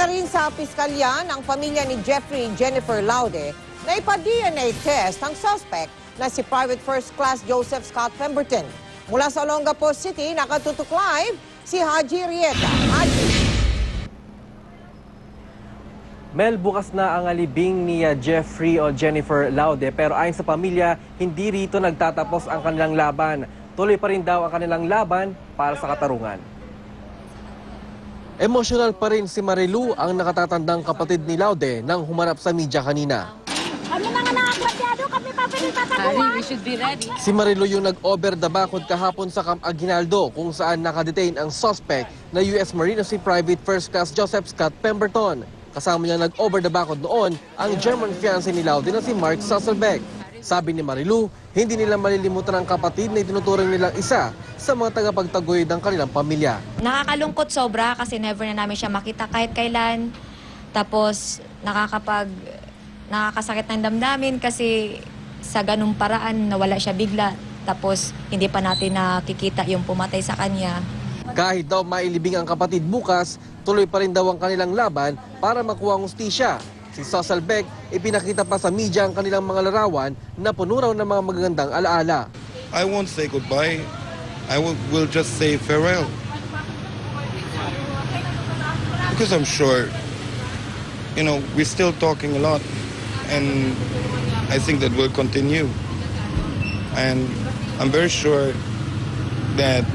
rin sa piskalya ng pamilya ni Jeffrey Jennifer Laude na ipa-DNA test ang suspect na si Private First Class Joseph Scott Pemberton. Mula sa Olongapo City, nakatutok live si Haji Rieta. Haji. Mel, bukas na ang alibing ni Jeffrey o Jennifer Laude pero ayon sa pamilya, hindi rito nagtatapos ang kanilang laban. Tuloy pa rin daw ang kanilang laban para sa katarungan. Emosyonal pa rin si Marilu, ang nakatatandang kapatid ni Laude, nang humarap sa media kanina. Kami na nga nakakrasyado, kami pa pinagtataguan. We should be ready. Si Marilu yung nag-over the backhood kahapon sa Camp Aguinaldo kung saan nakadetain ang suspect na US Marine si Private First Class Joseph Scott Pemberton. Kasama niya nag-over the backhood noon ang German fiancé ni Laude na si Mark Sasselbeck. Sabi ni Marilu, hindi nila malilimutan ang kapatid na itinuturing nilang isa sa mga tagapagtaguyod ng kanilang pamilya. Nakakalungkot sobra kasi never na namin siya makita kahit kailan. Tapos nakakasakit ng damdamin kasi sa ganung paraan nawala siya bigla. Tapos hindi pa natin nakikita yung pumatay sa kanya. Kahit daw mailibing ang kapatid bukas, tuloy pa rin daw ang kanilang laban para makuha ang hustisya. Si Sasselbeck, ipinakita pa sa media ang kanilang mga larawan na puno raw ng mga magagandang alaala. I won't say goodbye. I will just say farewell. Because I'm sure, we're still talking a lot. And I think that will continue. And I'm very sure that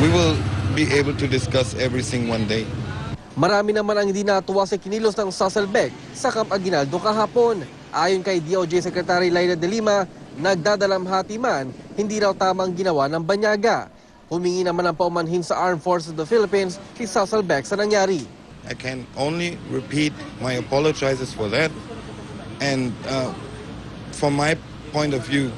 we will be able to discuss everything one day. Marami naman ang hindi natuwa sa kinilos ng Sasselbeck sa Camp Aguinaldo kahapon. Ayon kay DOJ Secretary Laila de Lima, nagdadalamhati man, hindi raw tamang ginawa ng banyaga. Humingi naman ang paumanhin sa Armed Forces of the Philippines si Sasselbeck sa nangyari. I can only repeat my apologizes for that. And from my point of view,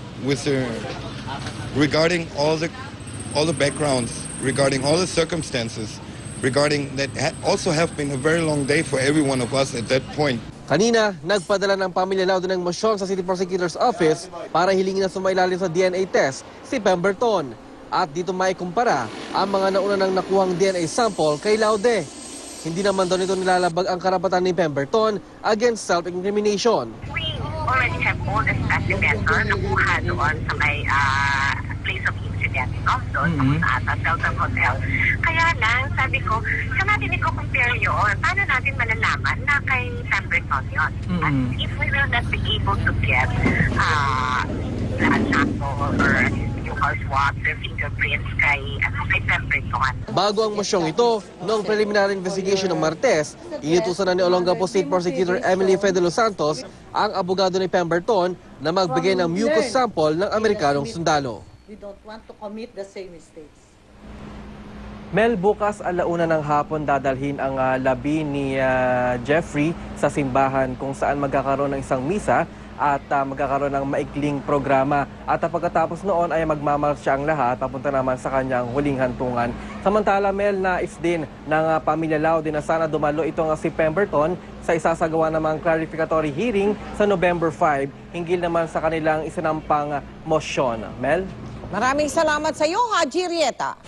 regarding all the backgrounds, regarding all the circumstances, regarding that also have been a very long day for every one of us at that point. Kanina, nagpadala ng pamilya Laude ng mosyong sa City Prosecutor's Office para hilingin na sumailalim sa DNA test si Pemberton. At dito maikumpara ang mga nauna nang nakuhang DNA sample kay Laude. Hindi naman daw nito nilalabag ang karapatan ni Pemberton against self-incrimination. We already have all the specimens na nakuha doon sa may place of incident, no? Doon sa Delta Hotel. Kaya lang, sabi ko, saan natin i-compare yun? Paano natin malalaman na kay Pemberton yun? At if we will not be able to get blood sample or swab their fingerprints kay Pemberton. Bago ang mosyong ito, noong preliminary investigation ng Martes, inutusan na ni Olongapo State Prosecutor Emily Fe de los Santos ang abogado ni Pemberton na magbigay ng mucus sample ng Amerikanong sundalo. We don't want to commit the same mistakes. Mel, bukas alauna ng hapon dadalhin ang labi ni Jeffrey sa simbahan kung saan magkakaroon ng isang misa at magkakaroon ng maikling programa. At pagkatapos noon ay magmamarsya ang lahat papunta naman sa kanyang huling hantungan. Samantala, Mel, nais din ng pamilya Laude na sana dumalo itong si Pemberton sa isasagawa namang clarificatory hearing sa November 5 hinggil naman sa kanilang isinampang mosyon. Mel? Maraming salamat sa iyo, Haji Rieta.